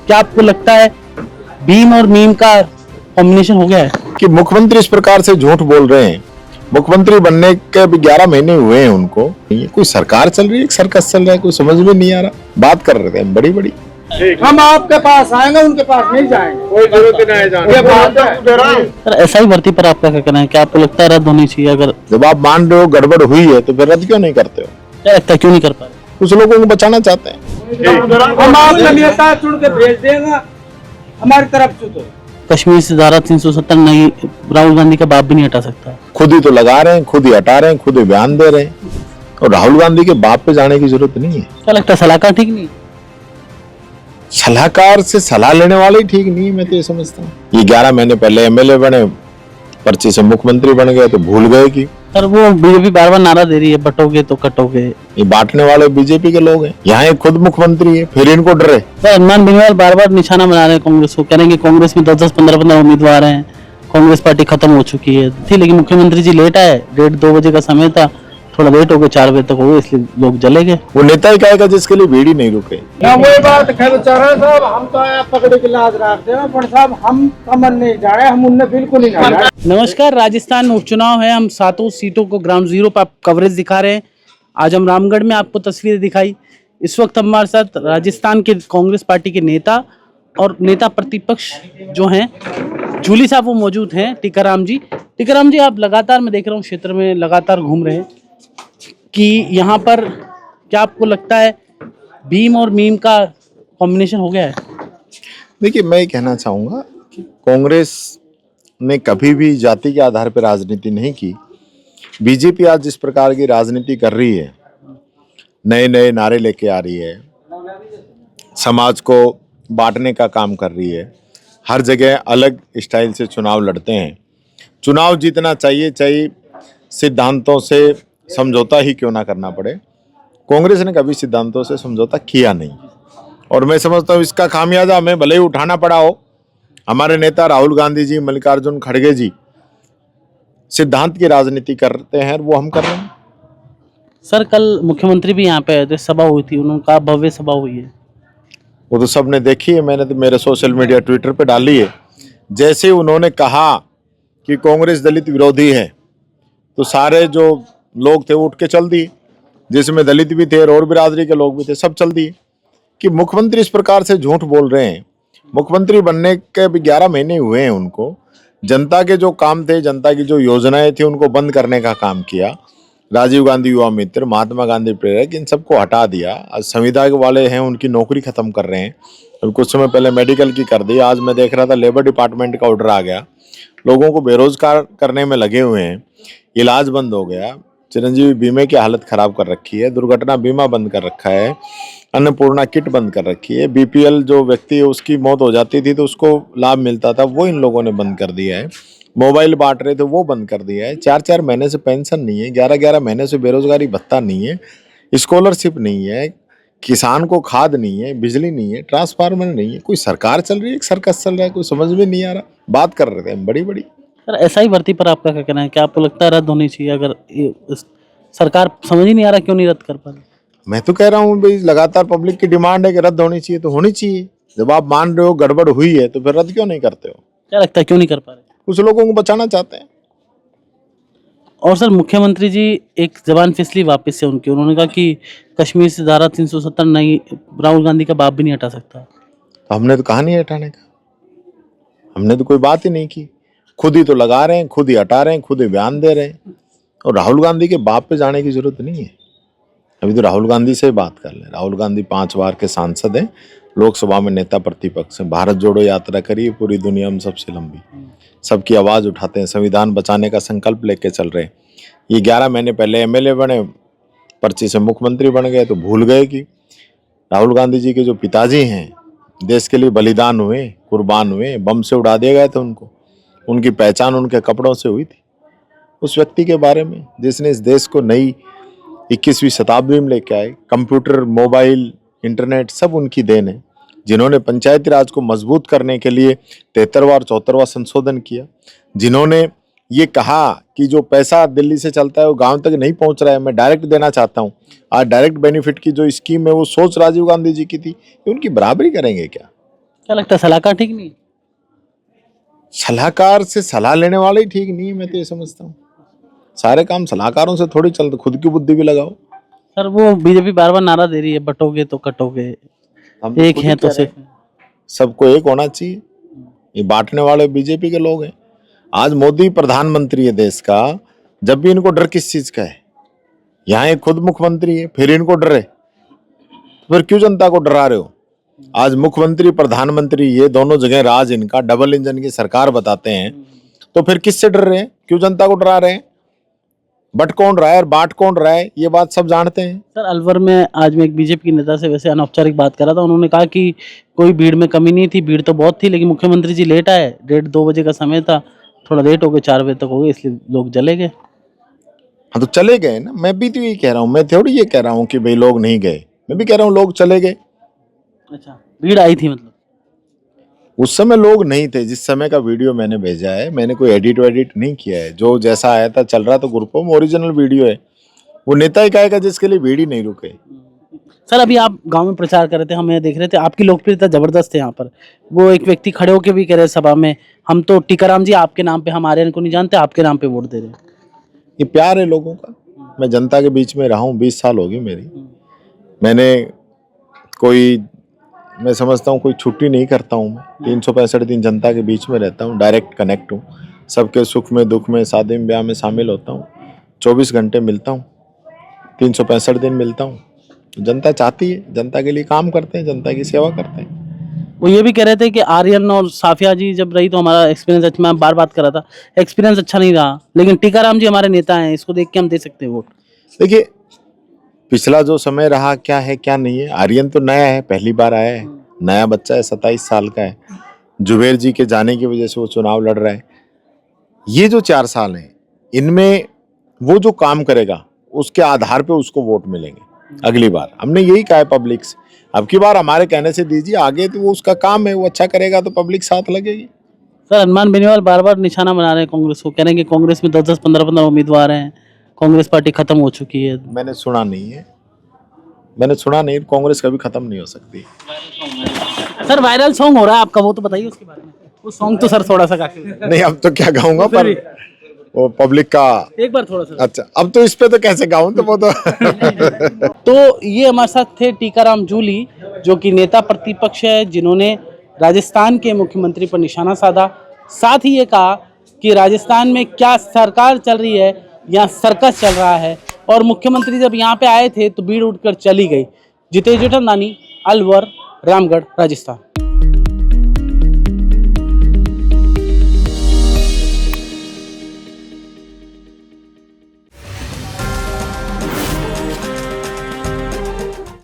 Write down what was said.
क्या आपको लगता है भीम और मीम का कॉम्बिनेशन हो गया है? कि मुख्यमंत्री इस प्रकार से झूठ बोल रहे हैं। मुख्यमंत्री बनने के अभी 11 महीने हुए हैं उनको। ये कोई सरकार चल रही है, सर्कस चल रहा है, कोई समझ में नहीं आ रहा। बात कर रहे थे बड़ी बड़ी। हम आपके पास आएंगे, उनके पास नहीं जाएंगे, कोई जरूरत नहीं जाने। ये बात है सर, एसआई भर्ती पर आपका क्या कहना है? क्या आपको लगता है रद्द होनी चाहिए? अगर जब आप मान रहे हो गड़बड़ हुई है तो फिर रद्द क्यों नहीं करते हो? क्या लगता है क्यों नहीं कर पा रहे? कुछ लोगों को बचाना चाहते हैं। हम आपके नेता चुन के भेज देंगे हमारी तरफ से। तो कश्मीर से धारा 370 नहीं, राहुल गांधी का बाप भी नहीं हटा सकता। खुद ही तो लगा रहे हैं, खुद ही हटा रहे हैं, खुद ही बयान दे रहे हैं। और राहुल गांधी के बाप पे जाने की जरूरत नहीं है। क्या लगता है सलाहकार ठीक नहीं? सलाहकार से सलाह लेने वाले ही ठीक नहीं है, मैं तो ये समझता हूँ। ये 11 महीने पहले एमएलए बने, पर्ची से मुख्यमंत्री बन गए तो भूल गए कि सर वो बीजेपी बार बार नारा दे रही है बटोगे तो कटोगे। ये बांटने वाले बीजेपी के लोग हैं। यहाँ ये खुद मुख्यमंत्री है, फिर इनको डरे। सर हनुमान बेनीवाल बार बार निशाना बना रहे हैं कांग्रेस को, कह रहे हैं कि कांग्रेस में 10-10, 15-15 उम्मीदवार हैं, कांग्रेस पार्टी खत्म हो चुकी है थी। लेकिन मुख्यमंत्री जी लेट आए, 1:30-2 बजे का समय था, थोड़ा लेट हो गए, 4 बजे तक हो गए, इसलिए लोग जले गए। वो नेता ही कहेगा जिसके लिए भीड़ ही नहीं रुके। ना वही बात कह बेचारा साहब, हम तो आया पकड़े के लाज रखते हैं, पर साहब हम कमर नहीं जाए, हम उनने बिल्कुल ही नहीं जाए। नमस्कार, राजस्थान में उपचुनाव है। हम 7 सीटों को ग्राउंड जीरो पर कवरेज दिखा रहे हैं। आज हम रामगढ़ में आपको तस्वीरें दिखाई। इस वक्त हमारे साथ राजस्थान के कांग्रेस पार्टी के नेता और नेता प्रतिपक्ष जो हैं जूली साहब वो मौजूद हैं। टीकाराम जी, आप लगातार, मैं देख रहा हूँ क्षेत्र में लगातार घूम रहे हैं कि यहाँ पर क्या आपको लगता है भीम और मीम का कॉम्बिनेशन हो गया है? देखिए, मैं ये कहना चाहूंगा कि कांग्रेस ने कभी भी जाति के आधार पर राजनीति नहीं की। बीजेपी आज जिस प्रकार की राजनीति कर रही है, नए नए नारे लेके आ रही है, समाज को बांटने का काम कर रही है, हर जगह अलग स्टाइल से चुनाव लड़ते हैं। चुनाव जीतना चाहिए, चाहे सिद्धांतों से समझौता ही क्यों ना करना पड़े। कांग्रेस ने कभी सिद्धांतों से समझौता किया नहीं, और मैं समझता हूँ इसका खामियाजा हमें भले ही उठाना पड़ा हो। हमारे नेता राहुल गांधी जी, मल्लिकार्जुन खड़गे जी सिद्धांत की राजनीति करते हैं, वो हम कर रहे हैं। सर कल मुख्यमंत्री भी यहाँ पे आए थे, सभा हुई थी, उन्होंने कहा भव्य सभा हुई है। वो तो सबने देखी है, मैंने तो मेरे सोशल मीडिया ट्विटर पे डाली है। जैसे उन्होंने कहा कि कांग्रेस दलित विरोधी है, तो सारे जो लोग थे वो उठ के चल दिए, जिसमें दलित भी थे और बिरादरी के लोग भी थे, सब चल दिए। कि मुख्यमंत्री इस प्रकार से झूठ बोल रहे हैं। मुख्यमंत्री बनने के अभी 11 महीने हुए हैं उनको। जनता के जो काम थे, जनता की जो योजनाएं थी, उनको बंद करने का काम किया। राजीव गांधी युवा मित्र, महात्मा गांधी प्रेरक, इन सबको हटा दिया। आज संविदा वाले हैं, उनकी नौकरी खत्म कर रहे हैं। अभी कुछ समय पहले मेडिकल की कर दी। आज मैं देख रहा था लेबर डिपार्टमेंट का ऑर्डर आ गया। लोगों को बेरोजगार करने में लगे हुए हैं। इलाज बंद हो गया। चिरंजीवी बीमे की हालत खराब कर रखी है। दुर्घटना बीमा बंद कर रखा है। अन्नपूर्णा किट बंद कर रखी है। बीपीएल जो व्यक्ति है उसकी मौत हो जाती थी तो उसको लाभ मिलता था, वो इन लोगों ने बंद कर दिया है। मोबाइल बांट रहे थे, वो बंद कर दिया है। 4-4 महीने से पेंशन नहीं है। 11-11 महीने से बेरोजगारी भत्ता नहीं है। स्कॉलरशिप नहीं है। किसान को खाद नहीं है, बिजली नहीं है, ट्रांसफार्मर नहीं है। कोई सरकार चल रही है, सर्कस चल रहा है, कोई समझ में नहीं आ रहा। बात कर रहे थे बड़ी बड़ी। सर एसआई भर्ती पर आपका क्या कहना है? क्या आपको लगता है रद्द होनी चाहिए? अगर सरकार समझ ही नहीं आ रहा क्यों नहीं रद्द कर पा रही? मैं तो कह रहा हूँ भाई, लगातार पब्लिक की डिमांड है कि रद्द होनी चाहिए तो होनी चाहिए। जब आप मान रहे हो गड़बड़ हुई है तो फिर रद्द क्यों नहीं करते हो? क्या लगता है क्यों नहीं कर पा रहे? कुछ लोगों को बचाना चाहते हैं। और सर मुख्यमंत्री जी एक जबान फिसली वापस से उनकी, उन्होंने कहा कि कश्मीर से धारा 370 नहीं, राहुल गांधी का बाप भी नहीं हटा सकता। तो हमने तो कहा नहीं हटाने का, हमने तो कोई बात ही नहीं की। खुद ही तो लगा रहे हैं, खुद ही हटा रहे हैं, खुद ही बयान दे रहे हैं। और राहुल गांधी के बाप पे जाने की जरूरत नहीं है। अभी तो राहुल गांधी से बात कर लें। राहुल गांधी 5 बार के सांसद हैं, लोकसभा में नेता प्रतिपक्ष हैं। भारत जोड़ो यात्रा करिए, पूरी दुनिया में सबसे लंबी, सबकी आवाज उठाते हैं, संविधान बचाने का संकल्प लेके चल रहे हैं। ये 11 महीने पहले एमएलए बने, पर्ची से मुख्यमंत्री बन गए तो भूल गए कि राहुल गांधी जी के जो पिताजी हैं देश के लिए बलिदान हुए, कुर्बान हुए, बम से उड़ा दिए गए थे उनको। उनकी पहचान उनके कपड़ों से हुई थी। उस व्यक्ति के बारे में जिसने इस देश को नई 21वीं शताब्दी में लेके आए। कंप्यूटर, मोबाइल, इंटरनेट सब उनकी देन है। जिन्होंने पंचायती राज को मजबूत करने के लिए 73वां और 74वां संशोधन किया। जिन्होंने ये कहा कि जो पैसा दिल्ली से चलता है वो गांव तक नहीं पहुंच रहा है, मैं डायरेक्ट देना चाहता हूं। आज डायरेक्ट बेनिफिट की जो स्कीम है वो सोच राजीव गांधी जी की थी। उनकी बराबरी करेंगे क्या? क्या लगता है सलाहकार ठीक नहीं है? सलाहकार से सलाह लेने वाले ही ठीक नहीं है, मैं तो ये समझता हूँ। सारे काम सलाहकारों से थोड़ी चलते, खुद की बुद्धि भी लगाओ। सर वो बीजेपी बार बार नारा दे रही है बटोगे तो कटोगे, हम तो एक खुद ही है तो कह रहे हैं, सिर्फ। सबको एक होना चाहिए। ये बांटने वाले बीजेपी के लोग हैं। आज मोदी प्रधानमंत्री है देश का, जब भी इनको डर किस चीज का है? यहाँ ये खुद मुख्यमंत्री है, फिर इनको डर है, फिर क्यों जनता को डरा रहे हो? आज मुख्यमंत्री प्रधानमंत्री ये दोनों जगह राज इनका, डबल इंजन की सरकार बताते हैं, तो फिर किससे डर रहे हैं? क्यों जनता को डरा रहे हैं? बट कौन रहा है और बाट कौन रहा है, ये बात सब जानते हैं। सर अलवर में आज मैं एक बीजेपी के नेता से वैसे अनौपचारिक बात कर रहा था, उन्होंने कहा कि कोई भीड़ में कमी नहीं थी, भीड़ तो बहुत थी, लेकिन मुख्यमंत्री जी लेट आए, 1:30-2 बजे का समय था, थोड़ा लेट हो गए, 4 बजे तक हो गए, इसलिए लोग चले गए। हाँ तो चले गए ना, मैं भी तो यही कह रहा हूँ, मैं थोड़ी ये कह रहा हूँ कि भाई लोग नहीं गए, मैं भी कह रहा हूँ लोग चले गए। अच्छा, भीड़ आई थी मतलब? उस समय लोग नहीं थे, जिस समय का वीडियो मैंने भेजा है, मैंने कोई एडिट वेडिट नहीं किया है, जो जैसा आया था चल रहा था ग्रुपों में, ओरिजिनल वीडियो है। वो नेता ही कहेगा जिसके लिए भीड़ ही नहीं रुके। सर अभी आप गांव में प्रचार कर रहे थे, हमें देख रहे थे, आपकी लोकप्रियता जबरदस्त है यहाँ पर। वो एक व्यक्ति खड़े होकर भी कह रहे सभा में, हम तो टीकाराम जी आपके नाम पे, हमारे इनको नहीं जानते, आपके नाम पे वोट दे रहे हैं। ये प्यार है लोगों का। मैं जनता के बीच में रहा हूँ, 20 साल हो गई मेरी। मैंने कोई, मैं समझता हूँ कोई छुट्टी नहीं करता हूँ। मैं 365 दिन जनता के बीच में रहता हूँ, डायरेक्ट कनेक्ट हूँ, सबके सुख में दुख में शादी में ब्याह में शामिल होता हूँ, 24 घंटे मिलता हूँ, 365 दिन मिलता हूँ। तो जनता चाहती है, जनता के लिए काम करते हैं, जनता की सेवा करते हैं। वो ये भी कह रहे थे कि आर्यन और साफिया जी जब रही तो हमारा एक्सपीरियंस अच्छा, मैं बार बात कर रहा था, एक्सपीरियंस अच्छा नहीं रहा, लेकिन टीकाराम जी हमारे नेता हैं, इसको देख के हम दे सकते हैं वोट। देखिए पिछला जो समय रहा क्या है क्या नहीं है, आर्यन तो नया है, पहली बार आया है, नया बच्चा है, 27 साल का है। जुबेर जी के जाने की वजह से वो चुनाव लड़ रहा है। ये जो 4 साल हैं, इनमें वो जो काम करेगा उसके आधार पे उसको वोट मिलेंगे अगली बार। हमने यही कहा है पब्लिक से, अब की बार हमारे कहने से दीजिए, आगे तो वो उसका काम है, वो अच्छा करेगा तो पब्लिक साथ लगेगी। सर हनुमान बेनीवाल बार बार निशाना बना रहे हैं कांग्रेस को, कह रहे हैं कि कांग्रेस में 10-10, 15-15 उम्मीदवार हैं, कांग्रेस पार्टी खत्म हो चुकी है। मैंने सुना नहीं है, मैंने सुना नहीं, कांग्रेस कभी खत्म नहीं हो सकती। सर वायरल सॉन्ग हो रहा है आपका, वो तो बताइए उसके बारे में। वो सॉन्ग तो सर थोड़ा सा गा के नहीं अब तो क्या गाऊंगा, पर वो पब्लिक का। एक बार थोड़ा सा। अच्छा अब तो इस पे तो कैसे गाऊं, तो वो तो तो ये हमारे साथ थे टीकाराम जूली, जो कि नेता प्रतिपक्ष है, जिन्होंने राजस्थान के मुख्यमंत्री पर निशाना साधा। साथ ही ये कहा कि राजस्थान में क्या सरकार चल रही है, यहाँ सर्कस चल रहा है, और मुख्यमंत्री जब यहाँ पे आए थे तो भीड़ उठकर चली गई। जितेश जेठमलानी, अलवर, रामगढ़, राजस्थान।